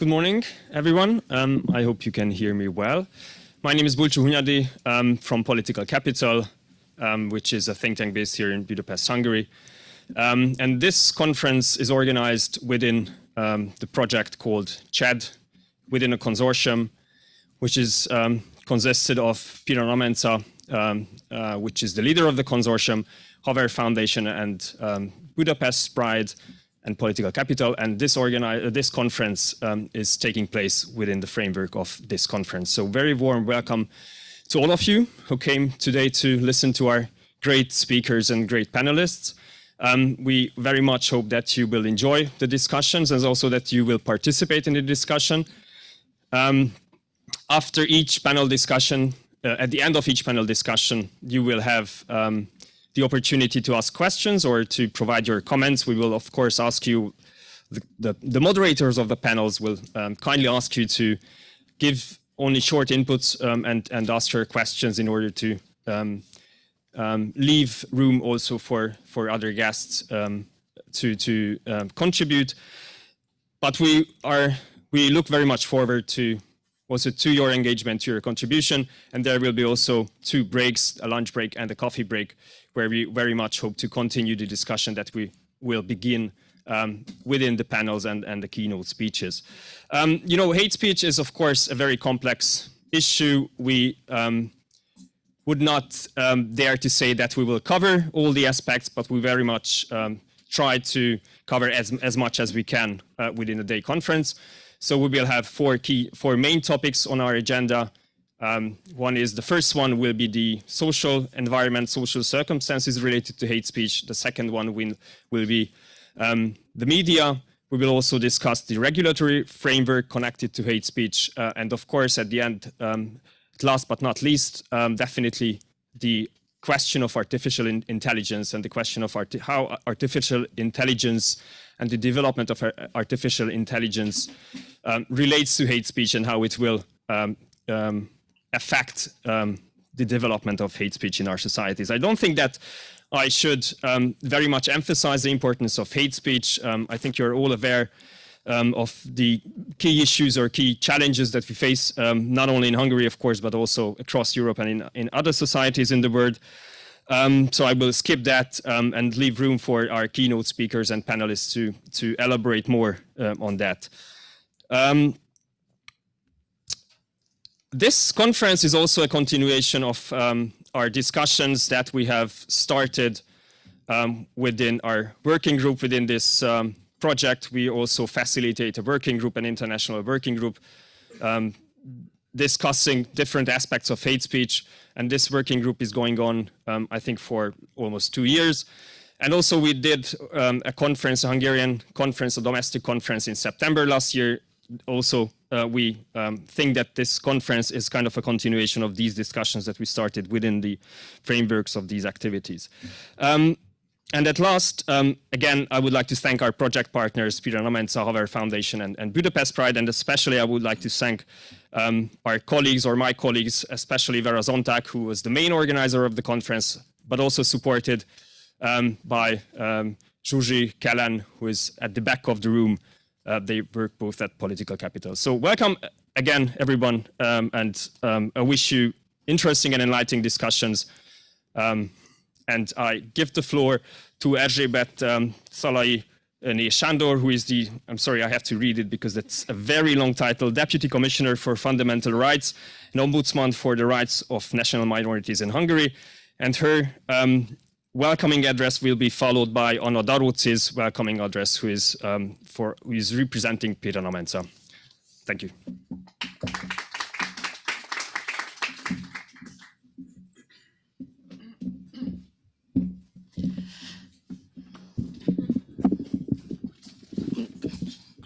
Good morning, everyone. I hope you can hear me well. My name is Bulcsú Hunyadi from Political Capital, which is a think tank based here in Budapest, Hungary. And this conference is organized within the project called CHAD, within a consortium, which is consisted of Phiren Amenca, which is the leader of the consortium, Haver Foundation, and Budapest Pride and Political Capital. And this conference is taking place within the framework of this conference. So very warm welcome to all of you who came today to listen to our great speakers and great panelists. We very much hope that you will enjoy the discussions and also that you will participate in the discussion. After each panel discussion, at the end of each panel discussion, you will have the opportunity to ask questions or to provide your comments. We will, of course, ask you, the moderators of the panels will kindly ask you to give only short inputs and ask your questions in order to leave room also for other guests to contribute. But we look very much forward to your engagement, to your contribution, and there will be also 2 breaks, a lunch break and a coffee break, where we very much hope to continue the discussion that we will begin within the panels and the keynote speeches. You know, hate speech is, of course, a very complex issue. We would not dare to say that we will cover all the aspects, but we very much try to cover as much as we can within the day conference. So we will have 4 main topics on our agenda. The first one will be the social environment, social circumstances related to hate speech. The second one will be the media. We will also discuss the regulatory framework connected to hate speech. And of course, at the end, last but not least, definitely the question of artificial intelligence and the question of how artificial intelligence and the development of artificial intelligence relates to hate speech and how it will affect the development of hate speech in our societies. I don't think that I should very much emphasize the importance of hate speech. I think you're all aware of the key issues or key challenges that we face, not only in Hungary, of course, but also across Europe and in other societies in the world. So I will skip that and leave room for our keynote speakers and panelists to elaborate more on that. This conference is also a continuation of our discussions that we have started within our working group within this project. We also facilitate a working group, an international working group, discussing different aspects of hate speech. And this working group is going on, I think, for almost 2 years. And also we did a conference, a Hungarian conference, a domestic conference in September last year. Also, we think that this conference is kind of a continuation of these discussions that we started within the frameworks of these activities. And at last, again, I would like to thank our project partners, Phiren Amenca, Haver Foundation, and Budapest Pride, and especially I would like to thank our colleagues, or my colleagues, especially Vera Zonták, who was the main organizer of the conference, but also supported by Zsuzsi Kellen, who is at the back of the room. They work both at Political Capital. So welcome again, everyone, and I wish you interesting and enlightening discussions. And I give the floor to Erzsébet, Szalayné, Sándor, who is I'm sorry, I have to read it because it's a very long title, Deputy Commissioner for Fundamental Rights and Ombudsman for the Rights of National Minorities in Hungary. And her welcoming address will be followed by Daróczi's welcoming address, who is representing Phiren Amenca. Thank you.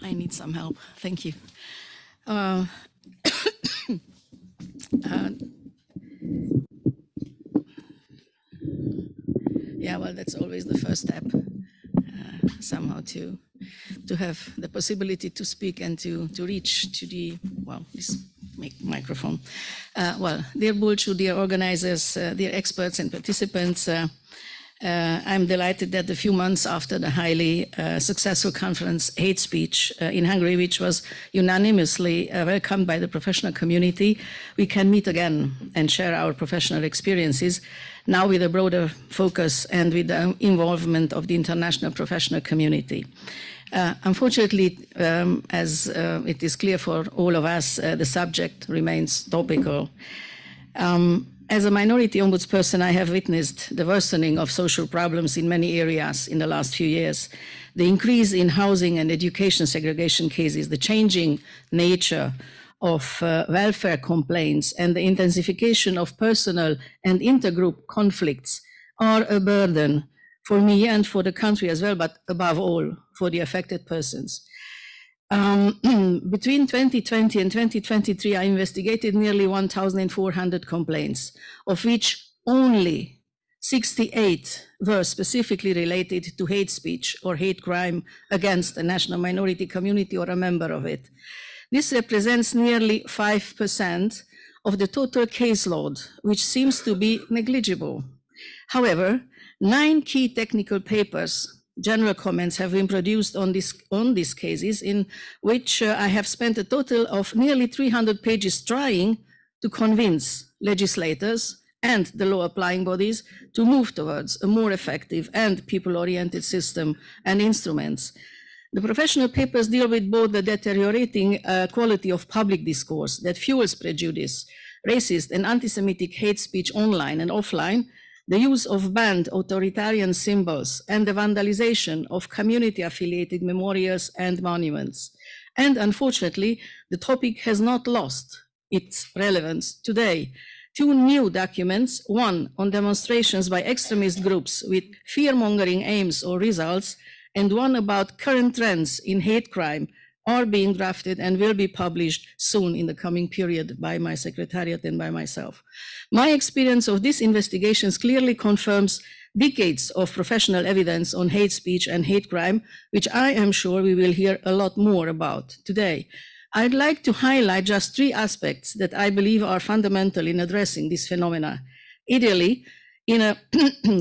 I need some help. Thank you. Yeah, well, that's always the first step, somehow to have the possibility to speak and to reach to this microphone. Well, dear Bulcsú, dear organizers, dear experts and participants, I'm delighted that a few months after the highly successful conference Hate Speech in Hungary, which was unanimously welcomed by the professional community, we can meet again and share our professional experiences, now with a broader focus and with the involvement of the international professional community. Unfortunately, as it is clear for all of us, the subject remains topical. As a minority ombudsperson, I have witnessed the worsening of social problems in many areas in the last few years. The increase in housing and education segregation cases, the changing nature of welfare complaints, and the intensification of personal and intergroup conflicts are a burden for me and for the country as well, but above all, for the affected persons. Between 2020 and 2023, I investigated nearly 1,400 complaints, of which only 68 were specifically related to hate speech or hate crime against a national minority community or a member of it. This represents nearly 5% of the total caseload, which seems to be negligible. However, 9 key technical papers, general comments, have been produced on these cases, in which I have spent a total of nearly 300 pages trying to convince legislators and the law applying bodies to move towards a more effective and people-oriented system and instruments. The professional papers deal with both the deteriorating quality of public discourse that fuels prejudice, racist and anti-Semitic hate speech online and offline, the use of banned authoritarian symbols, and the vandalization of community-affiliated memorials and monuments. And unfortunately, the topic has not lost its relevance today. 2 new documents, one on demonstrations by extremist groups with fear-mongering aims or results, and one about current trends in hate crime, are being drafted and will be published soon in the coming period by my secretariat and by myself. My experience of these investigations clearly confirms decades of professional evidence on hate speech and hate crime, which I am sure we will hear a lot more about today. I'd like to highlight just 3 aspects that I believe are fundamental in addressing this phenomena. Ideally, in a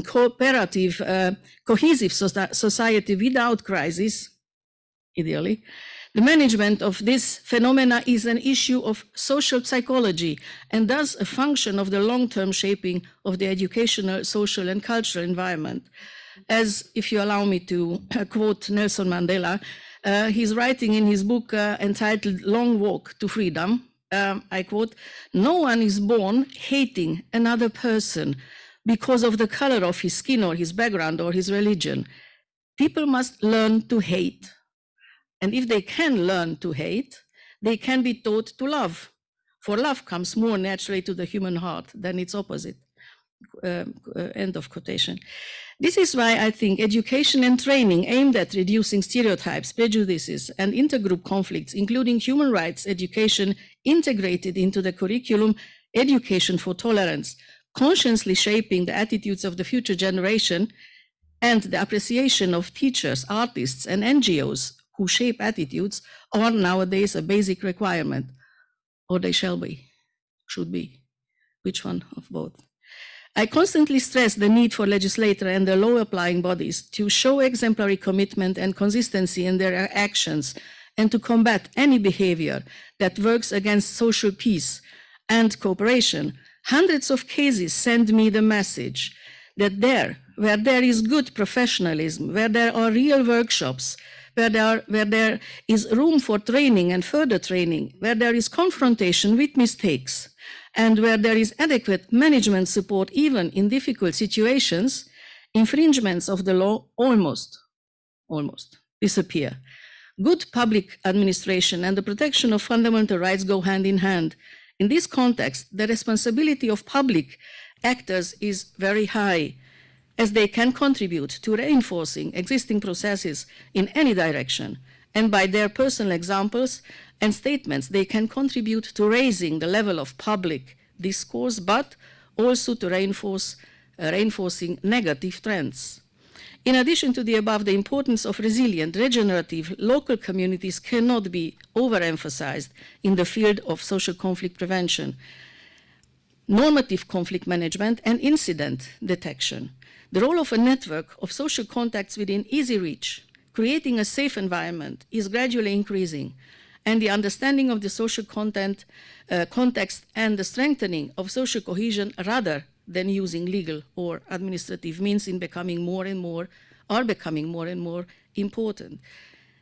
cooperative, cohesive society without crisis, ideally, the management of this phenomena is an issue of social psychology and thus a function of the long-term shaping of the educational, social, and cultural environment. As, if you allow me to quote Nelson Mandela, he's writing in his book entitled Long Walk to Freedom, I quote, "No one is born hating another person because of the color of his skin or his background or his religion. People must learn to hate. And if they can learn to hate, they can be taught to love. For love comes more naturally to the human heart than its opposite." End of quotation. This is why I think education and training aimed at reducing stereotypes, prejudices, and intergroup conflicts, including human rights education integrated into the curriculum, education for tolerance, consciously shaping the attitudes of the future generation, and the appreciation of teachers, artists, and NGOs who shape attitudes are nowadays a basic requirement, or they shall be, should be. Which one of both? I constantly stress the need for legislators and the law-applying bodies to show exemplary commitment and consistency in their actions and to combat any behavior that works against social peace and cooperation. Hundreds of cases send me the message that where there is good professionalism, where there are real workshops, where there is room for training and further training, where there is confrontation with mistakes, and where there is adequate management support even in difficult situations, infringements of the law almost disappear. Good public administration and the protection of fundamental rights go hand in hand. In this context, the responsibility of public actors is very high, as they can contribute to reinforcing existing processes in any direction, and by their personal examples and statements, they can contribute to raising the level of public discourse, but also to reinforcing negative trends. In addition to the above, the importance of resilient, regenerative local communities cannot be overemphasized in the field of social conflict prevention. normative conflict management, and incident detection. The role of a network of social contacts within easy reach, creating a safe environment, is gradually increasing, and the understanding of the social context and the strengthening of social cohesion rather than using legal or administrative means are becoming more and more important.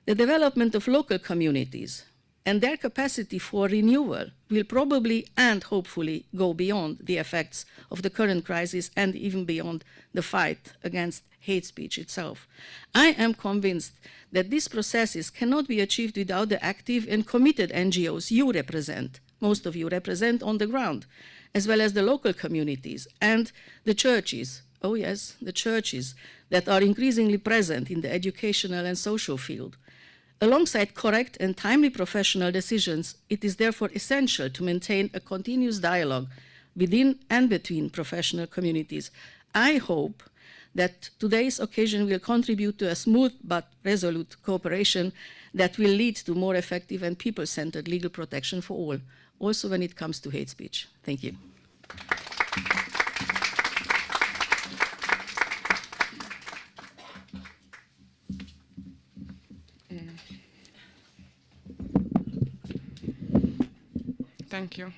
The development of local communities and their capacity for renewal will probably and hopefully go beyond the effects of the current crisis and even beyond the fight against hate speech itself. I am convinced that these processes cannot be achieved without the active and committed NGOs you represent, most of you represent on the ground, as well as the local communities and the churches, oh yes, the churches that are increasingly present in the educational and social field. Alongside correct and timely professional decisions, it is therefore essential to maintain a continuous dialogue within and between professional communities. I hope that today's occasion will contribute to a smooth but resolute cooperation that will lead to more effective and people-centered legal protection for all, also when it comes to hate speech. Thank you. Thank you.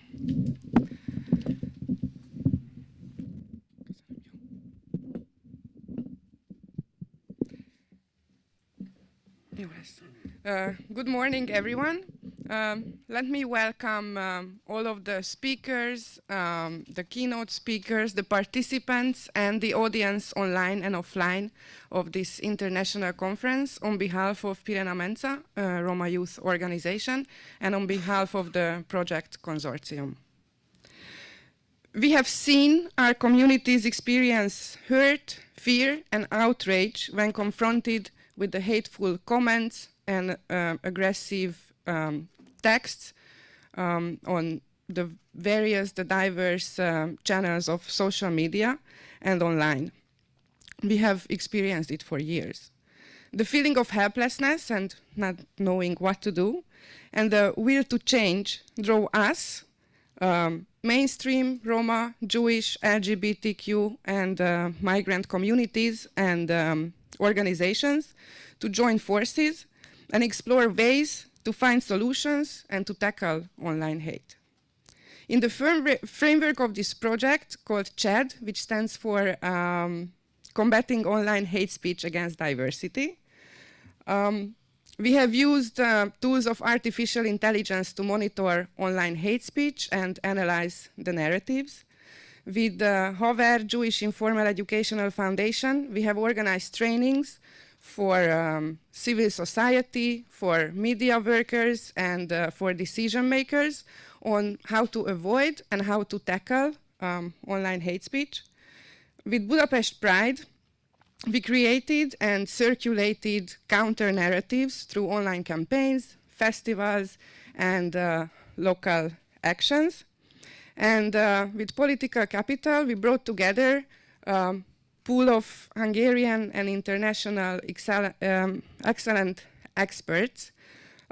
Good morning, everyone. Let me welcome all of the speakers, the keynote speakers, the participants, and the audience online and offline of this international conference on behalf of Phiren Amenca, Roma Youth Organization, and on behalf of the project consortium. We have seen our communities experience hurt, fear, and outrage when confronted with the hateful comments and aggressive texts on the diverse channels of social media and online. We have experienced it for years. The feeling of helplessness and not knowing what to do, and the will to change drove us, mainstream Roma, Jewish, LGBTQ, and migrant communities and organizations to join forces and explore ways to find solutions and to tackle online hate. In the framework of this project called CHAD, which stands for Combating Online Hate Speech Against Diversity, we have used tools of artificial intelligence to monitor online hate speech and analyze the narratives. With the HAVER Jewish Informal Educational Foundation, we have organized trainings for civil society, for media workers, and for decision makers on how to avoid and how to tackle online hate speech. With Budapest Pride, we created and circulated counter-narratives through online campaigns, festivals, and local actions. And with Political Capital, we brought together pool of Hungarian and international excellent experts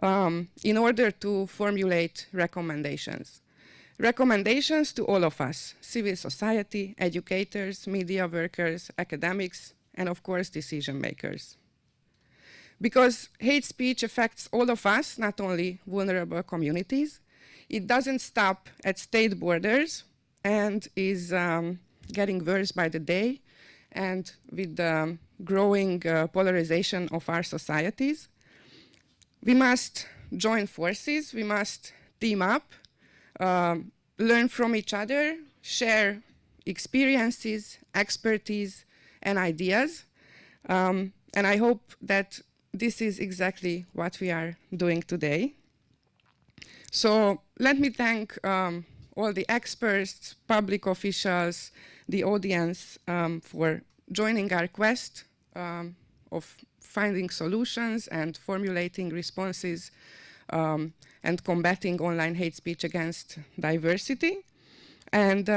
in order to formulate recommendations. Recommendations to all of us, civil society, educators, media workers, academics, and of course, decision makers. Because hate speech affects all of us, not only vulnerable communities, it doesn't stop at state borders and is getting worse by the day. And with the growing polarization of our societies, we must join forces, we must team up, learn from each other, share experiences, expertise, and ideas. And I hope that this is exactly what we are doing today. So let me thank all the experts, public officials, the audience for joining our quest of finding solutions and formulating responses and combating online hate speech against diversity. And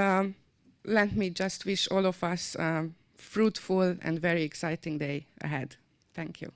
let me just wish all of us a fruitful and very exciting day ahead. Thank you.